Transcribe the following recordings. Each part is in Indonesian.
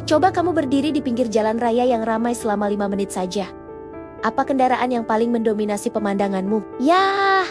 Coba kamu berdiri di pinggir jalan raya yang ramai selama 5 menit saja. Apa kendaraan yang paling mendominasi pemandanganmu? Yah,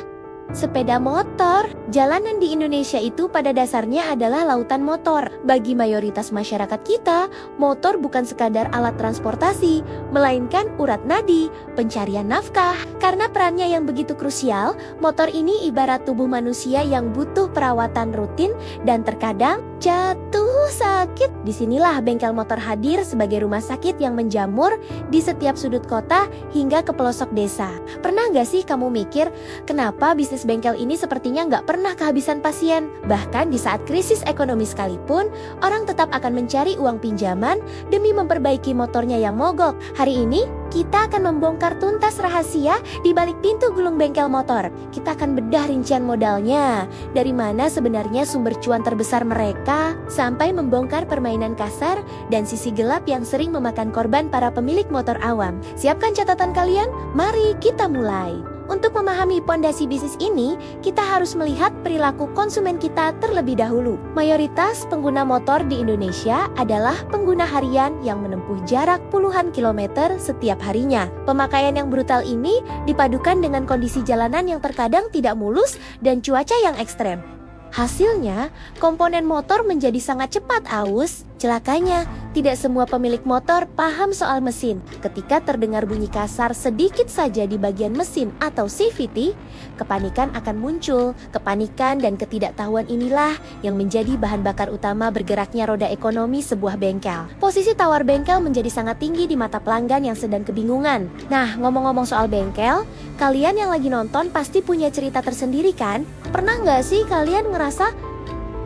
sepeda motor. Jalanan di Indonesia itu pada dasarnya adalah lautan motor. Bagi mayoritas masyarakat kita, motor bukan sekadar alat transportasi, melainkan urat nadi, pencarian nafkah. Karena perannya yang begitu krusial, motor ini ibarat tubuh manusia yang butuh perawatan rutin dan terkadang jatuh sakit. Disinilah bengkel motor hadir sebagai rumah sakit yang menjamur di setiap sudut kota hingga ke pelosok desa. Pernah nggak sih kamu mikir, kenapa bisnis bengkel ini sepertinya nggak pernah kehabisan pasien? Bahkan di saat krisis ekonomi sekalipun, orang tetap akan mencari uang pinjaman demi memperbaiki motornya yang mogok. Hari ini, kita akan membongkar tuntas rahasia di balik pintu gulung bengkel motor. Kita akan bedah rincian modalnya, dari mana sebenarnya sumber cuan terbesar mereka, sampai membongkar permainan kasar dan sisi gelap yang sering memakan korban para pemilik motor awam. Siapkan catatan kalian, mari kita mulai. Untuk memahami pondasi bisnis ini, kita harus melihat perilaku konsumen kita terlebih dahulu. Mayoritas pengguna motor di Indonesia adalah pengguna harian yang menempuh jarak puluhan kilometer setiap harinya. Pemakaian yang brutal ini dipadukan dengan kondisi jalanan yang terkadang tidak mulus dan cuaca yang ekstrem. Hasilnya, komponen motor menjadi sangat cepat aus. Celakanya, tidak semua pemilik motor paham soal mesin. Ketika terdengar bunyi kasar sedikit saja di bagian mesin atau CVT, kepanikan akan muncul. Kepanikan dan ketidaktahuan inilah yang menjadi bahan bakar utama bergeraknya roda ekonomi sebuah bengkel. Posisi tawar bengkel menjadi sangat tinggi di mata pelanggan yang sedang kebingungan. Nah, ngomong-ngomong soal bengkel, kalian yang lagi nonton pasti punya cerita tersendiri kan? Pernah nggak sih kalian ngerasa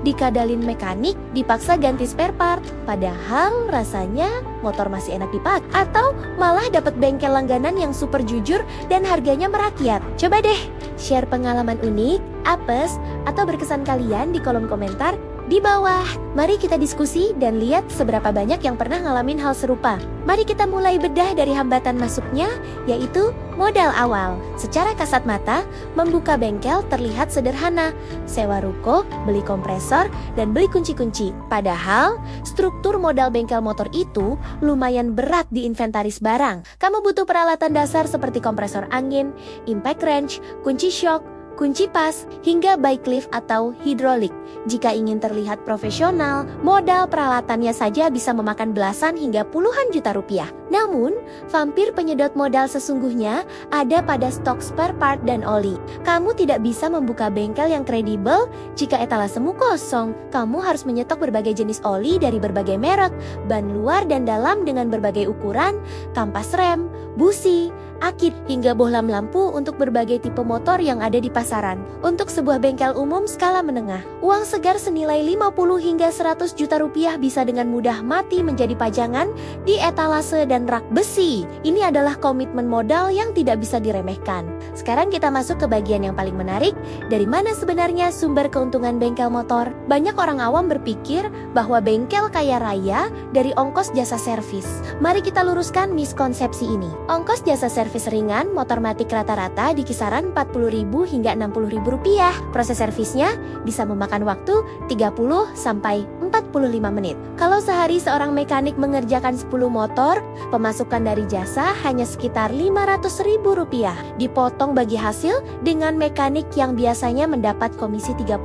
dikadalin mekanik, dipaksa ganti spare part, padahal rasanya motor masih enak dipakai? Atau malah dapat bengkel langganan yang super jujur dan harganya merakyat? Coba deh share pengalaman unik, apes, atau berkesan kalian di kolom komentar di bawah. Mari kita diskusi dan lihat seberapa banyak yang pernah ngalamin hal serupa. Mari kita mulai bedah dari hambatan masuknya, yaitu modal awal. Secara kasat mata, membuka bengkel terlihat sederhana. Sewa ruko, beli kompresor, dan beli kunci-kunci. Padahal, struktur modal bengkel motor itu lumayan berat di inventaris barang. Kamu butuh peralatan dasar seperti kompresor angin, impact wrench, kunci shock, kunci pas, hingga bike lift atau hidrolik. Jika ingin terlihat profesional, modal peralatannya saja bisa memakan belasan hingga puluhan juta rupiah. Namun, vampir penyedot modal sesungguhnya ada pada stok spare part dan oli. Kamu tidak bisa membuka bengkel yang kredibel jika etalasemu kosong. Kamu harus menyetok berbagai jenis oli dari berbagai merek, ban luar dan dalam dengan berbagai ukuran, kampas rem, busi, akit, hingga bohlam lampu untuk berbagai tipe motor yang ada di pasaran. Untuk sebuah bengkel umum skala menengah, uang segar senilai 50 hingga 100 juta rupiah bisa dengan mudah mati menjadi pajangan di etalase dan rak besi. Ini adalah komitmen modal yang tidak bisa diremehkan. Sekarang kita masuk ke bagian yang paling menarik, dari mana sebenarnya sumber keuntungan bengkel motor. Banyak orang awam berpikir bahwa bengkel kaya raya dari ongkos jasa servis. Mari kita luruskan miskonsepsi ini. Ongkos jasa servis ringan motor matic rata-rata di kisaran 40.000 hingga 60.000 rupiah. Proses servisnya bisa memakan waktu 30 sampai 45 menit. Kalau sehari seorang mekanik mengerjakan 10 motor, pemasukan dari jasa hanya sekitar 500.000 rupiah. Dipotong bagi hasil dengan mekanik yang biasanya mendapat komisi 30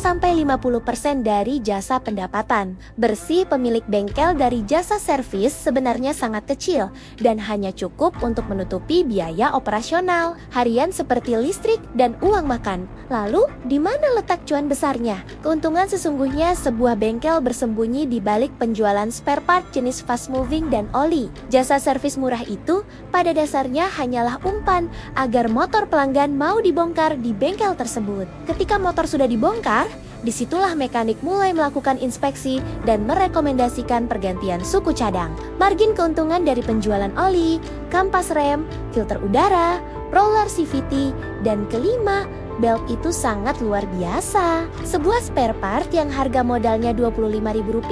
sampai 50% dari jasa pendapatan. Bersih pemilik bengkel dari jasa servis sebenarnya sangat kecil dan hanya cukup untuk menutupi biaya operasional harian seperti listrik dan uang makan. Lalu, di mana letak cuan besarnya? Keuntungan sesungguhnya sebuah bengkel bersembunyi di balik penjualan spare part jenis fast moving dan oli. Jasa servis murah itu pada dasarnya hanyalah umpan agar motor pelanggan mau dibongkar di bengkel tersebut. Ketika motor sudah dibongkar, disitulah mekanik mulai melakukan inspeksi dan merekomendasikan pergantian suku cadang. Margin keuntungan dari penjualan oli, kampas rem, filter udara, roller CVT, dan kelima, belt itu sangat luar biasa. Sebuah spare part yang harga modalnya Rp25.000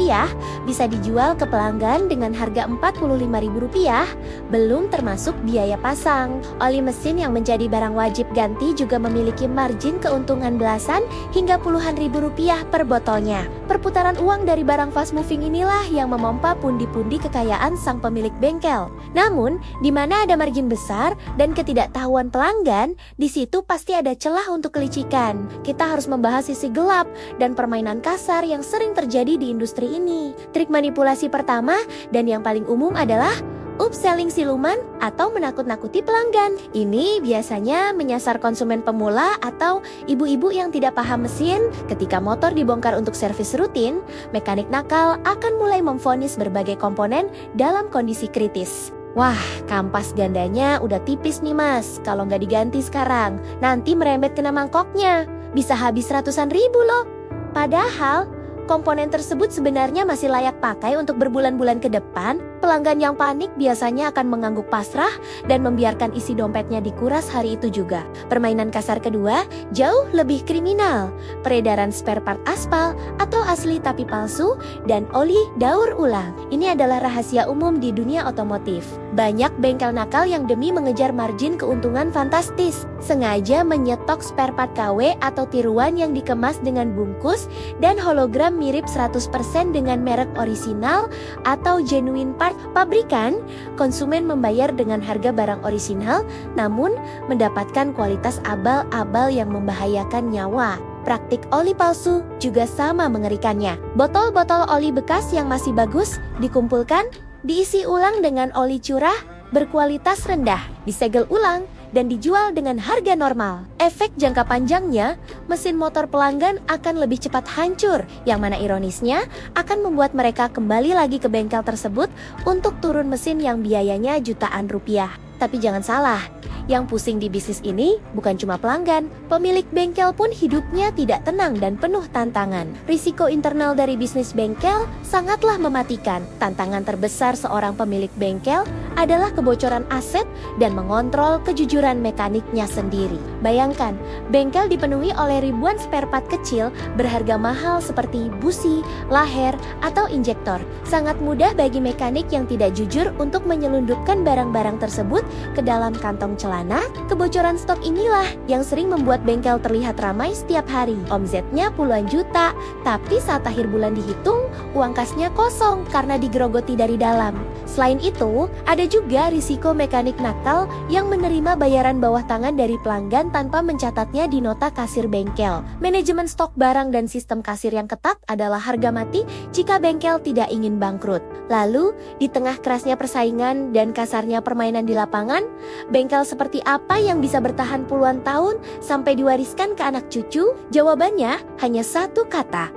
bisa dijual ke pelanggan dengan harga Rp45.000, belum termasuk biaya pasang. Oli mesin yang menjadi barang wajib ganti juga memiliki margin keuntungan belasan hingga puluhan ribu rupiah per botolnya. Perputaran uang dari barang fast moving inilah yang memompa pundi-pundi kekayaan sang pemilik bengkel. Namun, di mana ada margin besar dan ketidaktahuan pelanggan, di situ pasti ada celah untuk kelicikan. Kita harus membahas sisi gelap dan permainan kasar yang sering terjadi di industri ini. Trik manipulasi pertama dan yang paling umum adalah upselling siluman atau menakut-nakuti pelanggan. Ini biasanya menyasar konsumen pemula atau ibu-ibu yang tidak paham mesin. Ketika motor dibongkar untuk servis rutin, mekanik nakal akan mulai memvonis berbagai komponen dalam kondisi kritis. Wah, kampas gandanya udah tipis nih mas, kalau nggak diganti sekarang, nanti merembet kena mangkoknya. Bisa habis ratusan ribu loh. Padahal, komponen tersebut sebenarnya masih layak pakai untuk berbulan-bulan ke depan. Pelanggan yang panik biasanya akan mengangguk pasrah dan membiarkan isi dompetnya dikuras hari itu juga. Permainan kasar kedua jauh lebih kriminal. Peredaran spare part aspal atau asli tapi palsu dan oli daur ulang. Ini adalah rahasia umum di dunia otomotif. Banyak bengkel nakal yang demi mengejar margin keuntungan fantastis, sengaja menyetok spare part KW atau tiruan yang dikemas dengan bungkus dan hologram mirip 100% dengan merek orisinal atau genuine part pabrikan. Konsumen membayar dengan harga barang orisinal, namun mendapatkan kualitas abal-abal yang membahayakan nyawa. Praktik oli palsu juga sama mengerikannya. Botol-botol oli bekas yang masih bagus dikumpulkan, diisi ulang dengan oli curah berkualitas rendah, disegel ulang, dan dijual dengan harga normal. Efek jangka panjangnya, mesin motor pelanggan akan lebih cepat hancur, yang mana ironisnya akan membuat mereka kembali lagi ke bengkel tersebut untuk turun mesin yang biayanya jutaan rupiah. Tapi jangan salah, yang pusing di bisnis ini bukan cuma pelanggan, pemilik bengkel pun hidupnya tidak tenang dan penuh tantangan. Risiko internal dari bisnis bengkel sangatlah mematikan. Tantangan terbesar seorang pemilik bengkel adalah kebocoran aset dan mengontrol kejujuran mekaniknya sendiri. Bayangkan, bengkel dipenuhi oleh ribuan spare part kecil berharga mahal seperti busi, laher, atau injektor. Sangat mudah bagi mekanik yang tidak jujur untuk menyelundupkan barang-barang tersebut ke dalam kantong celana. Kebocoran stok inilah yang sering membuat bengkel terlihat ramai setiap hari. Omzetnya puluhan juta, tapi saat akhir bulan dihitung, uang kasnya kosong karena digerogoti dari dalam. Selain itu, ada juga risiko mekanik nakal yang menerima bayaran bawah tangan dari pelanggan tanpa mencatatnya di nota kasir bengkel. Manajemen stok barang dan sistem kasir yang ketat adalah harga mati jika bengkel tidak ingin bangkrut. Lalu, di tengah kerasnya persaingan dan kasarnya permainan di lapangan, bengkel seperti apa yang bisa bertahan puluhan tahun sampai diwariskan ke anak cucu? Jawabannya hanya satu kata: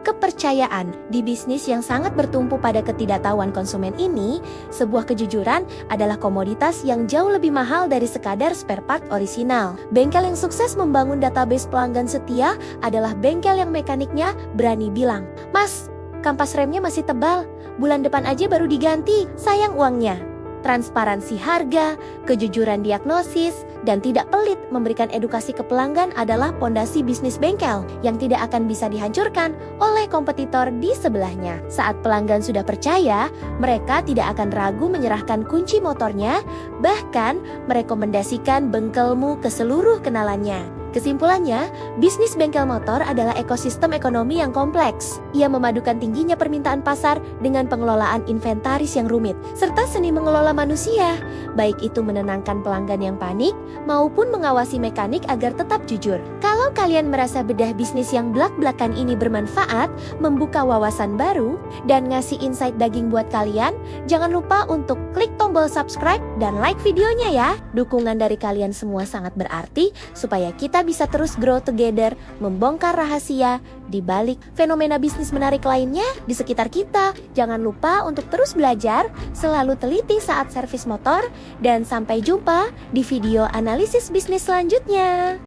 kepercayaan. Di bisnis yang sangat bertumpu pada ketidaktahuan konsumen ini, sebuah kejujuran adalah komoditas yang jauh lebih mahal dari sekadar spare part orisinal. Bengkel yang sukses membangun database pelanggan setia adalah bengkel yang mekaniknya berani bilang, "Mas, kampas remnya masih tebal, bulan depan aja baru diganti, sayang uangnya." Transparansi harga, kejujuran diagnosis, dan tidak pelit memberikan edukasi ke pelanggan adalah pondasi bisnis bengkel yang tidak akan bisa dihancurkan oleh kompetitor di sebelahnya. Saat pelanggan sudah percaya, mereka tidak akan ragu menyerahkan kunci motornya, bahkan merekomendasikan bengkelmu ke seluruh kenalannya. Kesimpulannya, bisnis bengkel motor adalah ekosistem ekonomi yang kompleks. Ia memadukan tingginya permintaan pasar dengan pengelolaan inventaris yang rumit, serta seni mengelola manusia, baik itu menenangkan pelanggan yang panik, maupun mengawasi mekanik agar tetap jujur. Kalau kalian merasa bedah bisnis yang blak-blakan ini bermanfaat, membuka wawasan baru, dan ngasih insight daging buat kalian, jangan lupa untuk klik tombol subscribe dan like videonya ya. Dukungan dari kalian semua sangat berarti supaya kita bisa terus grow together, membongkar rahasia di balik fenomena bisnis menarik lainnya di sekitar kita. Jangan lupa untuk terus belajar, selalu teliti saat servis motor, dan sampai jumpa di video analisis bisnis selanjutnya.